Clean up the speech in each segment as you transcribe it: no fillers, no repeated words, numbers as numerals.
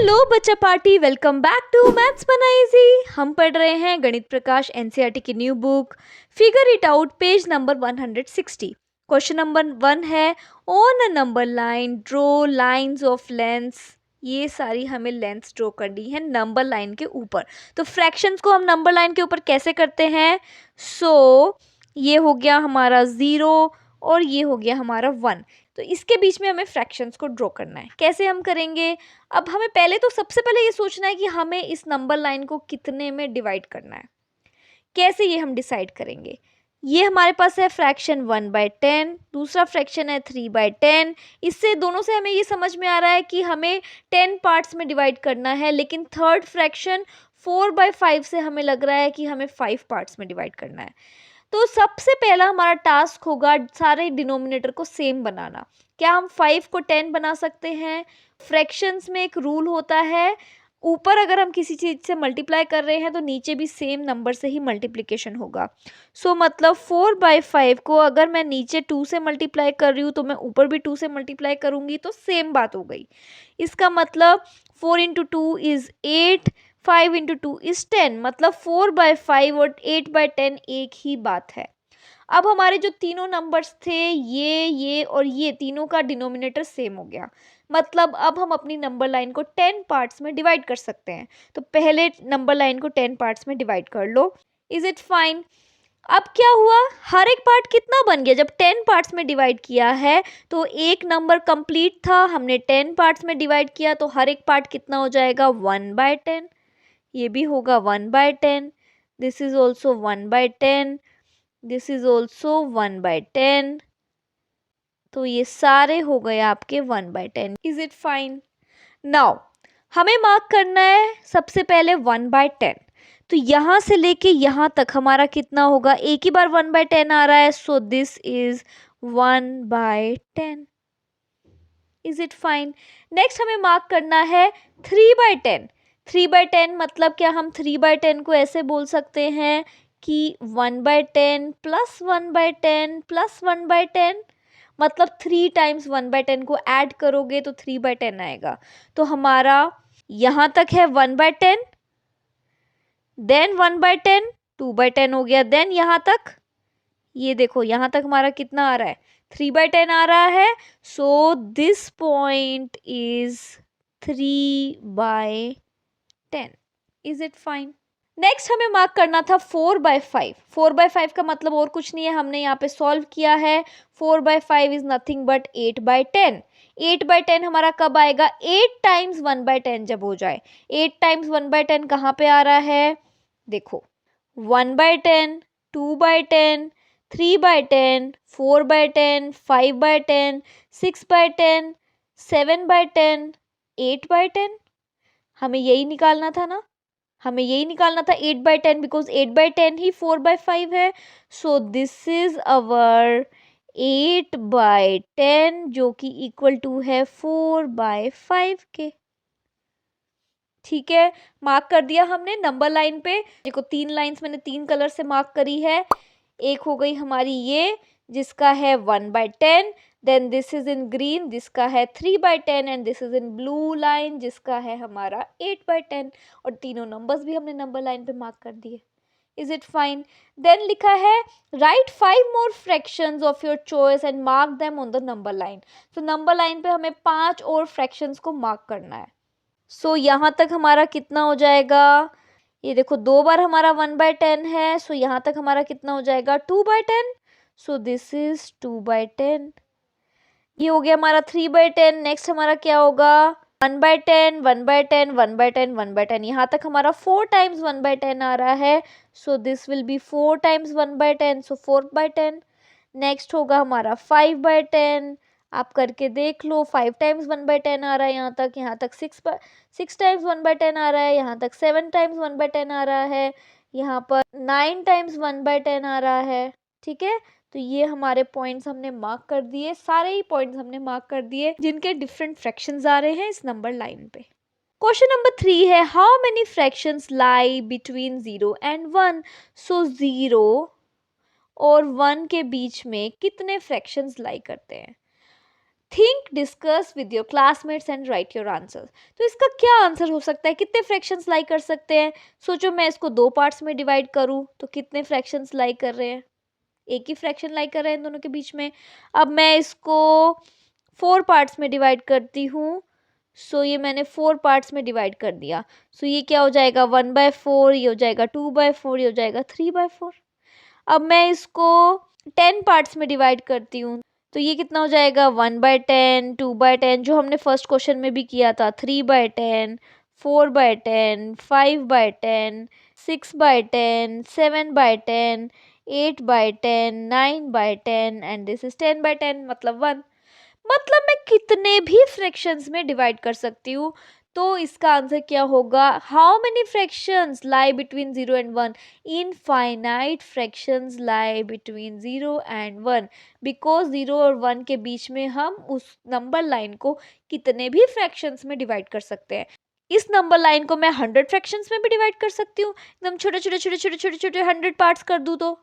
Hello बच्चा party, welcome back to maths बना easy. हम पढ़ रहे हैं गणित प्रकाश एनसीईआरटी की new book figure it out, page number 160। Question number 1 है, on a number line draw lines of lengths. ये सारी हमें लेंथ्स ड्रॉ करनी है नंबर लाइन के ऊपर। तो फ्रैक्शंस को हम नंबर लाइन के ऊपर कैसे करते हैं? ये हो गया हमारा 0 और ये हो गया हमारा 1। तो इसके बीच में हमें फ्रैक्शंस को ड्रॉ करना है। कैसे हम करेंगे? अब हमें पहले तो सबसे पहले ये सोचना है कि हमें इस नंबर लाइन को कितने में डिवाइड करना है। कैसे ये हम डिसाइड करेंगे? ये हमारे पास है फ्रैक्शन 1/10, दूसरा फ्रैक्शन है 3/10। इससे दोनों से हमें ये समझ में आ रहा है कि हमें 10 पार्ट्स में डिवाइड करना है, लेकिन थर्ड फ्रैक्शन 4/5 से हमें लग रहा है कि हमें 5 पार्ट्स में डिवाइड करना है। तो सबसे पहला हमारा टास्क होगा सारे डिनोमिनेटर को सेम बनाना। क्या हम 5 को 10 बना सकते हैं? फ्रैक्शंस में एक रूल होता है, ऊपर अगर हम किसी चीज़ से मल्टीप्लाई कर रहे हैं तो नीचे भी सेम नंबर से ही मल्टीप्लिकेशन होगा। मतलब 4/5 को अगर मैं नीचे 2 से मल्टीप्लाई कर रही हूँ तो मैं ऊपर भी 2 से मल्टीप्लाई करूँगी, तो सेम बात हो गई। इसका मतलब 4 इंटू 2 इज़ 8, 5 इंटू 2 इज 10। मतलब 4/5 और 8/10 एक ही बात है। अब हमारे जो तीनों नंबर्स थे, ये और ये तीनों का डिनोमिनेटर सेम हो गया। मतलब अब हम अपनी नंबर लाइन को 10 पार्ट्स में डिवाइड कर सकते हैं। तो पहले नंबर लाइन को 10 पार्ट्स में डिवाइड कर लो। Is it fine? अब क्या हुआ, हर एक पार्ट कितना बन गया? जब 10 पार्ट्स में डिवाइड किया है तो एक नंबर कंप्लीट था, हमने 10 पार्ट्स में डिवाइड किया तो हर एक पार्ट कितना हो जाएगा? 1/10। ये भी होगा 1/10। This is also 1/10। This is also 1/10। तो ये सारे हो गए आपके 1/10। Is it fine? नाउ हमें मार्क करना है सबसे पहले 1/10। तो यहां से लेके यहां तक हमारा कितना होगा? एक ही बार 1/10 आ रहा है, so this is 1/10। Is it fine? Next हमें मार्क करना है 3/10। 3/10 मतलब क्या? हम 3/10 को ऐसे बोल सकते हैं कि 1/10 प्लस 1/10 प्लस 1/10। मतलब 3 टाइम्स 1/10 को ऐड करोगे तो 3/10 आएगा। तो हमारा यहां तक है 1/10, देन 1/10, 2/10 हो गया, देन यहां तक, ये देखो यहां तक हमारा कितना आ रहा है? 3/10 आ रहा है। So this point is 3/10। Is it fine? Next हमें मार्क करना था 4/5। 4/5 का मतलब और कुछ नहीं है, हमने यहाँ पे सॉल्व किया है। 4/5 इज नथिंग बट 8/10। 8/10 हमारा कब आएगा? 8 टाइम्स 1/10 जब हो जाए। 8 टाइम्स 1/10 कहाँ पे आ रहा है? देखो 1/10, 2/10, 3/10, 4/10, 5/10, 6/10, 7/10, 8/10। हमें यही निकालना था ना? हमें यही निकालना था 8/10, बिकॉज 8/10 ही 4/5 है। सो दिस इज अवर 8/10, जो कि इक्वल टू है 4/5 के। ठीक है, मार्क कर दिया हमने नंबर लाइन पे। देखो 3 लाइंस मैंने 3 कलर से मार्क करी है। एक हो गई हमारी ये, जिसका है 1/10, then this is in green, जिसका है 3/10, and this is in blue line, जिसका है हमारा 8/10। और तीनों नंबर्स भी हमने नंबर लाइन पे मार्क कर दिए। Is it fine? देन लिखा है right 5 more fractions of your choice and mark them on the number line. तो नंबर लाइन पे हमें 5 और फ्रैक्शंस को मार्क करना है। यहाँ तक हमारा कितना हो जाएगा? ये देखो 2 बार हमारा 1/10 है, सो यहाँ तक हमारा कितना हो जाएगा? 2/10। So this is 2/10। ये हो गया हमारा 3/10। नेक्स्ट हमारा क्या होगा? 1/10, 1/10, 1/10, 1/10। यहाँ तक हमारा 4 टाइम्स 1/10 आ रहा है। So this will be 4 times 1/10, so 4/10। Next होगा हमारा 5/10। आप करके देख लो, 5 टाइम्स 1/10 आ रहा है यहाँ तक 6 टाइम्स 1/10 आ रहा है, यहाँ तक 7 टाइम्स 1/10 आ रहा है, यहाँ पर 9 टाइम्स 1/10 आ रहा है। ठीक है, तो ये हमारे पॉइंट्स हमने मार्क कर दिए, सारे ही पॉइंट्स हमने मार्क कर दिए जिनके डिफरेंट फ्रैक्शंस आ रहे हैं इस नंबर लाइन पे। क्वेश्चन नंबर 3 है, how many fractions lie between 0 and 1? सो 0 और 1 के बीच में कितने फ्रैक्शंस लाई करते हैं? Think, discuss with your classmates and right your answer. तो इसका क्या आंसर हो सकता है, कितने फ्रैक्शंस लाई कर सकते हैं? सोचो मैं इसको दो पार्ट्स में डिवाइड करूँ तो कितने फ्रैक्शंस लाई कर रहे हैं? एक ही फ्रैक्शन लाई कर रहे हैं इन दोनों के बीच में। अब मैं इसको 4 पार्ट्स में डिवाइड करती हूँ। सो ये मैंने 4 पार्ट्स में डिवाइड कर दिया। सो ये क्या हो जाएगा 1/4, ये हो जाएगा 2/4, ये हो जाएगा 3/4। अब मैं इसको 10 पार्ट्स में डिवाइड करती हूँ तो ये कितना हो जाएगा 1/10, 2/10, जो हमने फर्स्ट क्वेश्चन में भी किया था, 3/10, 4/10, 5/10, 6/10, 7/10, 8/10, 9/10 एंड दिस इज 10/10 मतलब 1। मतलब मैं कितने भी फ्रैक्शंस में डिवाइड कर सकती हूँ। तो इसका आंसर क्या होगा? How many fractions lie between 0 and 1? Infinite fractions lie between 0 and 1, because 0 और 1 के बीच में हम उस नंबर लाइन को कितने भी फ्रैक्शंस में डिवाइड कर सकते हैं। इस नंबर लाइन को मैं 100 फ्रैक्शंस में भी डिवाइड कर सकती हूँ, एकदम छोटे छोटे छोटे छोटे छोटे छोटे 100 पार्ट्स कर दूँ तो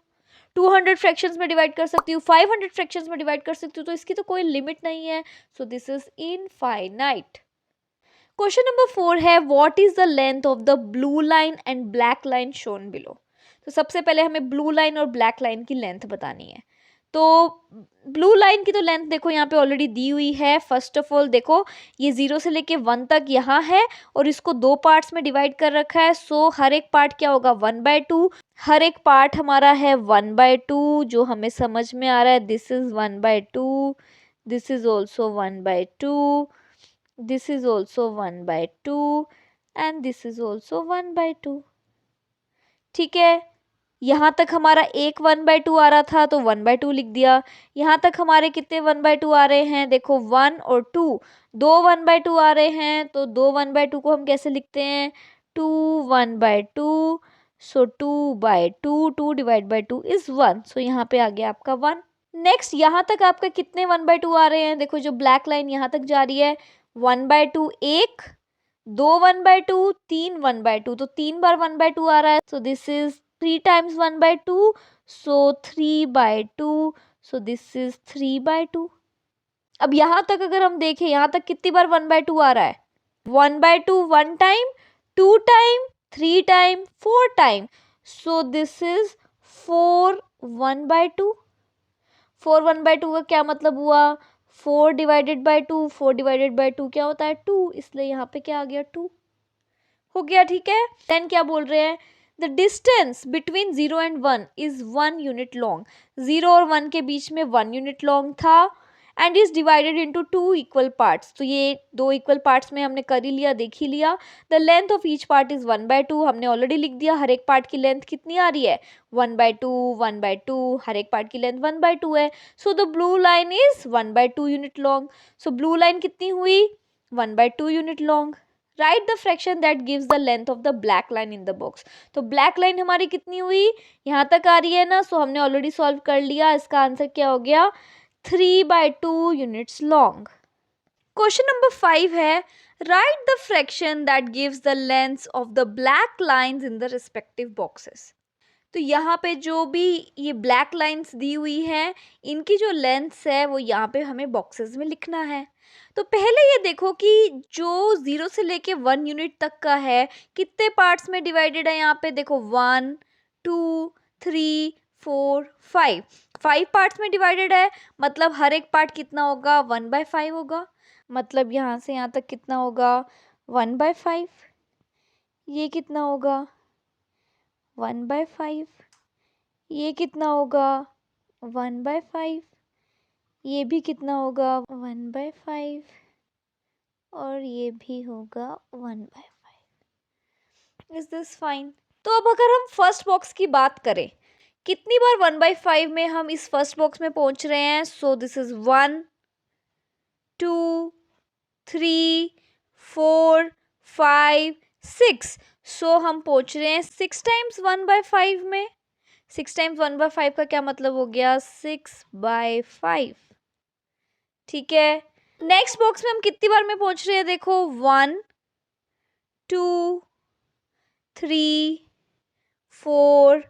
200 फ्रैक्शंस में डिवाइड कर सकती हूँ, 500 फ्रैक्शंस में डिवाइड कर सकती हूँ, तो इसकी तो कोई लिमिट नहीं है। So this is infinite. Question number 4 है, what is the length of the blue line and black line shown below? तो सबसे पहले हमें ब्लू लाइन और ब्लैक लाइन की लेंथ बतानी है। तो ब्लू लाइन की तो लेंथ देखो यहाँ पे ऑलरेडी दी हुई है। फर्स्ट ऑफ ऑल देखो, ये 0 से लेके 1 तक यहाँ है और इसको दो पार्ट्स में डिवाइड कर रखा है। सो हर एक पार्ट क्या होगा 1/2। हर एक पार्ट हमारा है 1/2, जो हमें समझ में आ रहा है। This is 1/2, this is also 1/2, this is also 1/2 and this is also 1/2। ठीक है, यहाँ तक हमारा एक 1/2 आ रहा था तो 1/2 लिख दिया। यहाँ तक हमारे कितने 1/2 आ रहे हैं? देखो 1 और 2, दो 1/2 आ रहे हैं तो दो 1/2 को हम कैसे लिखते हैं? 2 1/2। सो 2/2, 2 डिवाइड बाई 2 इज 1। सो यहाँ पे आ गया आपका 1। नेक्स्ट यहाँ तक आपका कितने 1/2 आ रहे हैं? देखो जो ब्लैक लाइन यहाँ तक जा रही है, 1/2 एक, दो 1/2, तीन 1/2, तो 3 बार 1/2 आ रहा है। So this is 3 times 1/2, so 3/2, so this is 3/2। अब यहाँ तक अगर हम देखें, यहाँ तक कितनी बार 1/2 आ रहा है? 1/2 one time, 2 time, 3 time, 4 time, so this is 4 1/2। 4 1/2 का क्या मतलब हुआ? 4 डिवाइडेड बाई 2, 4 डिवाइडेड बाई 2 क्या होता है? 2, इसलिए यहाँ पे क्या आ गया? 2 हो गया। ठीक है, देन क्या बोल रहे हैं? The distance between 0 and 1 is 1 unit long. 0 और 1 के बीच में 1 यूनिट लॉन्ग था and is divided into 2 equal parts. तो ये दो इक्वल पार्ट्स में हमने कर ही लिया, देख ही लिया। The length of each part is 1/2, हमने ऑलरेडी लिख दिया। हर एक पार्ट की लेंथ कितनी आ रही है? 1/2 1/2, हर एक पार्ट की लेंथ 1/2 है। So the blue line is 1/2 unit long. So blue line कितनी हुई? 1/2 unit long. Right the fraction that gives the length of the black line in the box. तो ब्लैक लाइन हमारी कितनी हुई? यहाँ तक आ रही है ना, सो हमने ऑलरेडी सॉल्व कर लिया। इसका आंसर क्या हो गया? 3/2 यूनिट्स लॉन्ग। क्वेश्चन नंबर 5 है, right the fraction that gives the length of the black lines in the respective boxes. तो यहाँ पे जो भी ये ब्लैक लाइंस दी हुई हैं, इनकी जो लेंथ्स है वो यहाँ पे हमें बॉक्सेस में लिखना है। तो पहले ये देखो कि जो 0 से लेके 1 यूनिट तक का है, कितने पार्ट्स में डिवाइडेड है? यहाँ पे देखो 1 2 3 4 5, 5 पार्ट्स में डिवाइडेड है। मतलब हर एक पार्ट कितना होगा? 1/5 होगा। मतलब यहाँ से यहाँ तक कितना होगा? 1/5। ये कितना होगा? 1/5। ये कितना होगा? 1/5। ये भी कितना होगा? 1/5। और ये भी होगा 1/5। Is this fine? तो अब अगर हम फर्स्ट बॉक्स की बात करें, कितनी बार 1/5 में हम इस फर्स्ट बॉक्स में पहुंच रहे हैं? So this is 1 2 3 4 5 6। सो हम पहुंच रहे हैं 6 टाइम्स 1/5 में। 6 टाइम्स 1/5 का क्या मतलब हो गया? 6/5। ठीक है, नेक्स्ट बॉक्स में हम कितनी बार में पहुंच रहे हैं? देखो 1 2 3 4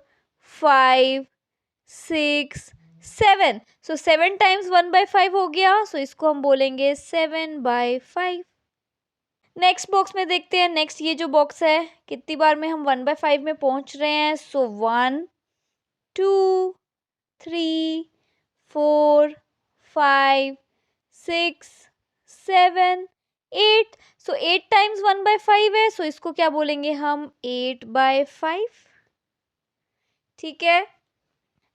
5 6 7। सो 7 टाइम्स 1/5 हो गया, सो इसको हम बोलेंगे 7/5। नेक्स्ट बॉक्स में देखते हैं। नेक्स्ट ये जो बॉक्स है, कितनी बार में हम 1/5 में पहुंच रहे हैं। सो 1 2 3 4 5 6 7 8। सो 8 टाइम्स 1/5 है, सो इसको क्या बोलेंगे हम 8/5। ठीक है।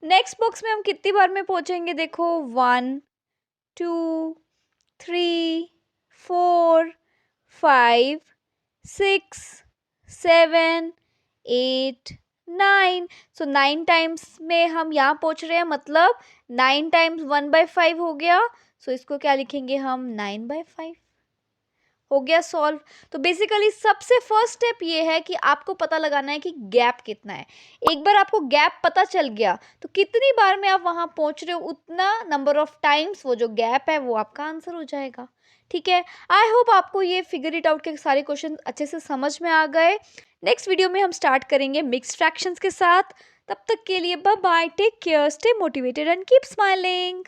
नेक्स्ट बॉक्स में हम कितनी बार में पहुंचेंगे, देखो 1 2 3 4 5 6 7 8 9। सो 9 टाइम्स में हम यहाँ पहुंच रहे हैं, मतलब 9 टाइम्स 1/5 हो गया। सो इसको क्या लिखेंगे हम 9/5। हो गया सॉल्व। तो बेसिकली सबसे फर्स्ट स्टेप ये है कि आपको पता लगाना है कि गैप कितना है। एक बार आपको गैप पता चल गया तो कितनी बार में आप वहां पहुंच रहे हो, उतना नंबर ऑफ टाइम्स वो जो गैप है वो आपका आंसर हो जाएगा। ठीक है। आई होप आपको ये फिगर इट आउट के सारे क्वेश्चन अच्छे से समझ में आ गए। नेक्स्ट वीडियो में हम स्टार्ट करेंगे मिक्स्ड फ्रैक्शंस के साथ। तब तक के लिए bye bye, take care, stay motivated and keep smiling.